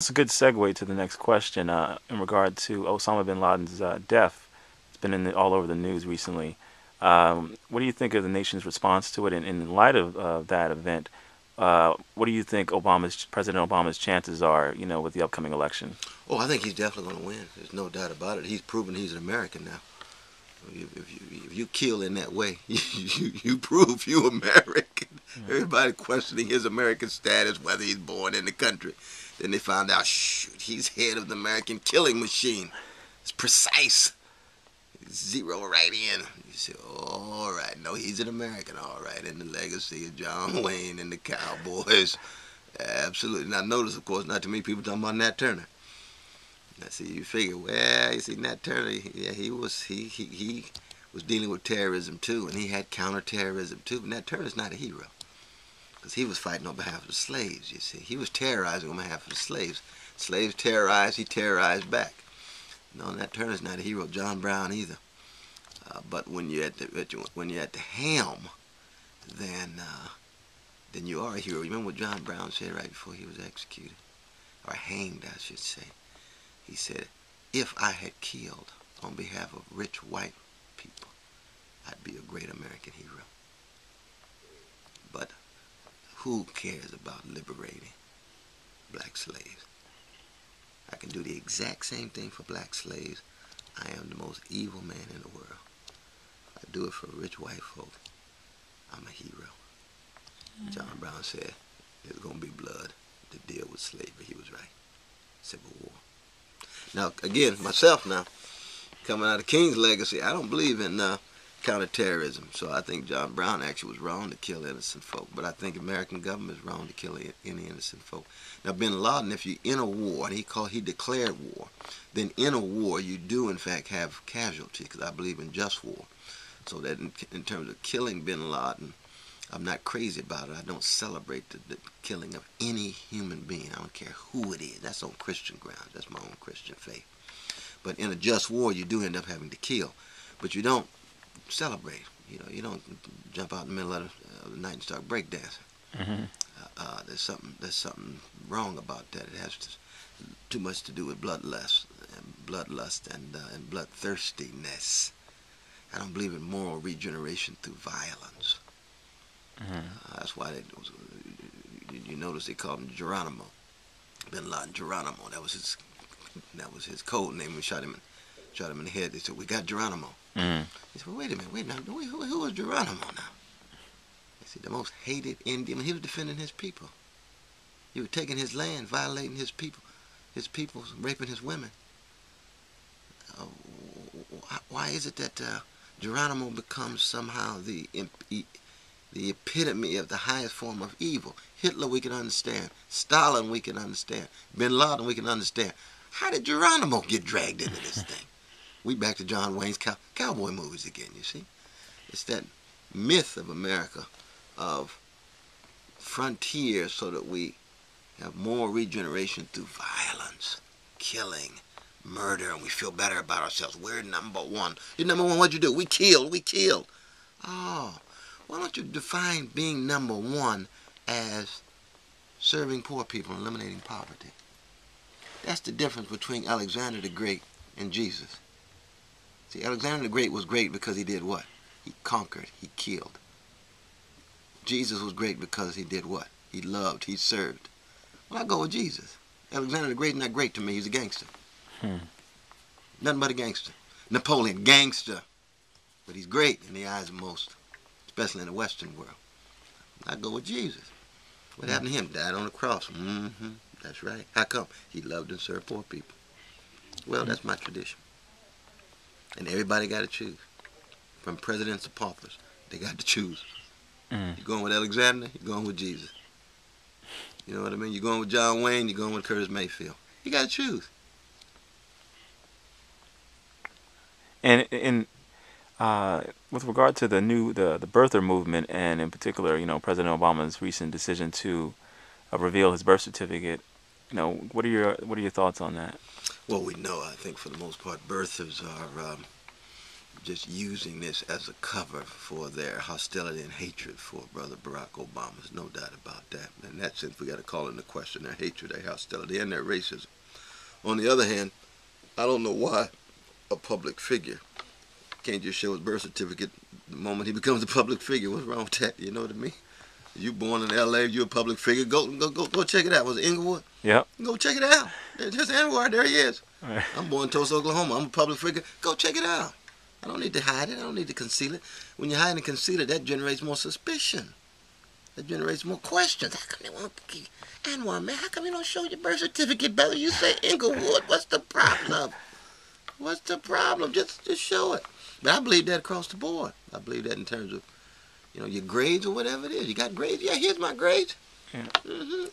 It's a good segue to the next question in regard to Osama bin Laden's death. It's been all over the news recently. What do you think of the nation's response to it? And in light of that event, what do you think President Obama's chances are, with the upcoming election? Oh, I think he's definitely going to win. There's no doubt about it. He's proven he's an American now. If you kill in that way, you prove you American. Everybody questioning his American status, whether he's born in the country. Then they found out, shoot, he's head of the American killing machine. It's precise. Zero right in. You say, oh, all right, no, he's an American, all right, in the legacy of John Wayne and the Cowboys. Absolutely. Now, notice, of course, not too many people talking about Nat Turner. Now, see, you figure, well, you see, Nat Turner, yeah, he was dealing with terrorism too, and he had counterterrorism too. But Nat Turner's not a hero, because he was fighting on behalf of the slaves. You see, he was terrorizing on behalf of the slaves. Slaves terrorized, he terrorized back. No, Nat Turner's not a hero. John Brown either. But when you're at the helm, then you are a hero. Remember what John Brown said right before he was executed, or hanged, I should say. He said, if I had killed on behalf of rich white people, I'd be a great American hero. But who cares about liberating black slaves? I can do the exact same thing for black slaves. I am the most evil man in the world. If I do it for rich white folk, I'm a hero. John Brown said there's going to be blood to deal with slavery. He was right. Civil War. Now, again, myself now, coming out of King's legacy, I don't believe in counterterrorism. So I think John Brown actually was wrong to kill innocent folk. But I think American government is wrong to kill any innocent folk. Now, bin Laden, if you're in a war, and he declared war, then in a war you do, in fact, have casualties, because I believe in just war. So that in terms of killing bin Laden, I'm not crazy about it. I don't celebrate the killing of any human being. I don't care who it is. That's on Christian grounds. That's my own Christian faith. But in a just war, you do end up having to kill. But you don't celebrate. You don't jump out in the middle of the night and start breakdancing. Mm-hmm. There's something wrong about that. It has too much to do with bloodlust and bloodthirstiness. I don't believe in moral regeneration through violence. That's why you notice they called him Geronimo, bin Laden Geronimo. That was his code name. We shot him in the head. They said, we got Geronimo. Mm. He said, well, wait a minute, who was Geronimo now? They said, the most hated Indian. He was defending his people. He was taking his land, violating his people, raping his women. Why is it that Geronimo becomes somehow the epitome of the highest form of evil? Hitler we can understand. Stalin we can understand. Bin Laden we can understand. How did Geronimo get dragged into this thing? We back to John Wayne's cowboy movies again, you see. It's that myth of America, of frontier, so that we have more regeneration through violence, killing, murder, and we feel better about ourselves. We're number one. You're number one. What'd you do? We killed. Oh, why don't you define being number one as serving poor people and eliminating poverty? That's the difference between Alexander the Great and Jesus. See, Alexander the Great was great because he did what? He conquered, he killed. Jesus was great because he did what? He loved, he served. Well, I go with Jesus. Alexander the Great is not great to me. He's a gangster. Nothing but a gangster. Napoleon, gangster. But he's great in the eyes of most, especially in the Western world. I go with Jesus. What happened to him? Died on the cross. That's right. How come? He loved and served poor people. Well, that's my tradition. And everybody got to choose. From presidents to paupers, they got to choose. You're going with Alexander, you're going with Jesus. You know what I mean? You're going with John Wayne, you're going with Curtis Mayfield. You got to choose. And with regard to the birther movement, and in particular, President Obama's recent decision to reveal his birth certificate, what are your thoughts on that? Well, we know, I think for the most part, birthers are just using this as a cover for their hostility and hatred for Brother Barack Obama. There's no doubt about that. In that sense, we got to call into question their hatred, their hostility, and their racism. On the other hand, I don't know why a public figure can't just show his birth certificate the moment he becomes a public figure. What's wrong with that? You know what I mean? You born in L.A., you a public figure. Go check it out. Was it Inglewood? Yep. Go check it out. There's Anwar. There he is. Right. I'm born in Tulsa, Oklahoma. I'm a public figure. Go check it out. I don't need to hide it. I don't need to conceal it. When you hide and conceal it, that generates more suspicion. That generates more questions. How come they want to keep Anwar, man? How come you don't show your birth certificate, brother? You say Inglewood. What's the problem? What's the problem? Just show it. But I believe that across the board. I believe that in terms of, your grades or whatever it is. You got grades? Yeah, here's my grades. Yeah.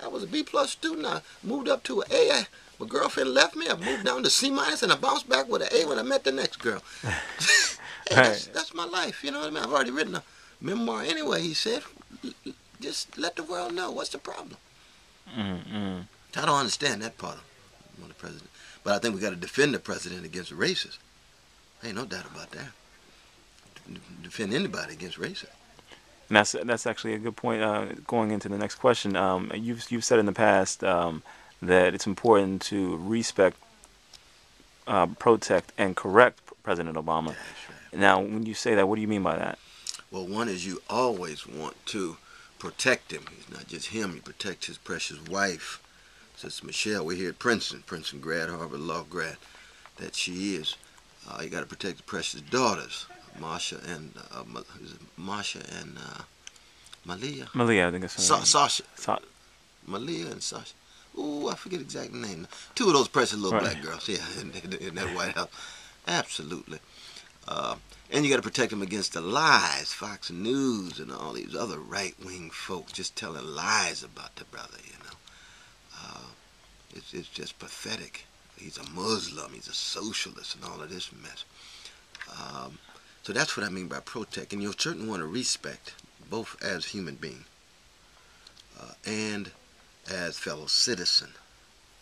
I was a B+ student. I moved up to an A. My girlfriend left me. I moved down to C- and I bounced back with an A when I met the next girl. Hey, that's my life. You know what I mean? I've already written a memoir anyway, he said. Just let the world know. What's the problem? Mm-hmm. I don't understand that part of the president. But I think we got to defend the president against racists. Ain't no doubt about that. Defend anybody against racism. And that's actually a good point. Going into the next question, you've said in the past that it's important to respect, protect, and correct President Obama. That's right. Now, when you say that, what do you mean by that? Well, one is you always want to protect him. He's not just him. You protect his precious wife, Sister Michelle. We're here at Princeton grad, Harvard Law grad, that she is. You got to protect the precious daughters, Malia and Malia, I think it's her name. Sasha. Malia and Sasha. Ooh, I forget exactly the name. Two of those precious little black girls, yeah, in that White House. Absolutely. And you got to protect them against the lies, Fox News and all these other right-wing folks just telling lies about the brother, It's just pathetic. He's a Muslim, he's a socialist, and all of this mess. So that's what I mean by protect. And you'll certainly want to respect, both as human being and as fellow citizen,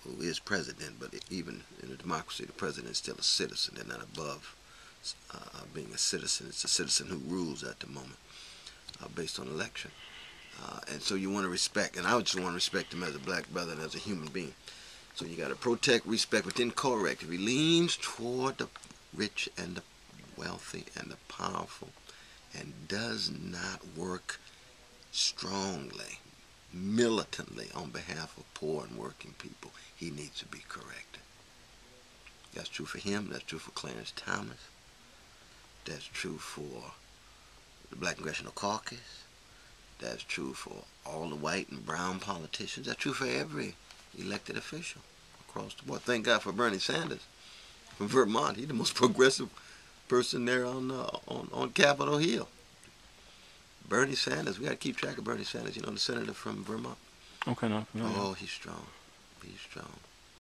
who is president. But even in a democracy, the president is still a citizen. They're not above being a citizen. It's a citizen who rules at the moment based on election. And so you want to respect, and I would just want to respect him as a black brother and as a human being. So you got to protect, respect, but then correct. If he leans toward the rich and the wealthy and the powerful and does not work strongly, militantly on behalf of poor and working people, he needs to be corrected. That's true for him. That's true for Clarence Thomas. That's true for the Black Congressional Caucus. That's true for all the white and brown politicians. That's true for every elected official across the board. Thank God for Bernie Sanders from Vermont. He's the most progressive person there on Capitol Hill. Bernie Sanders, we got to keep track of Bernie Sanders, the senator from Vermont. Okay, no. Oh, he's strong. He's strong.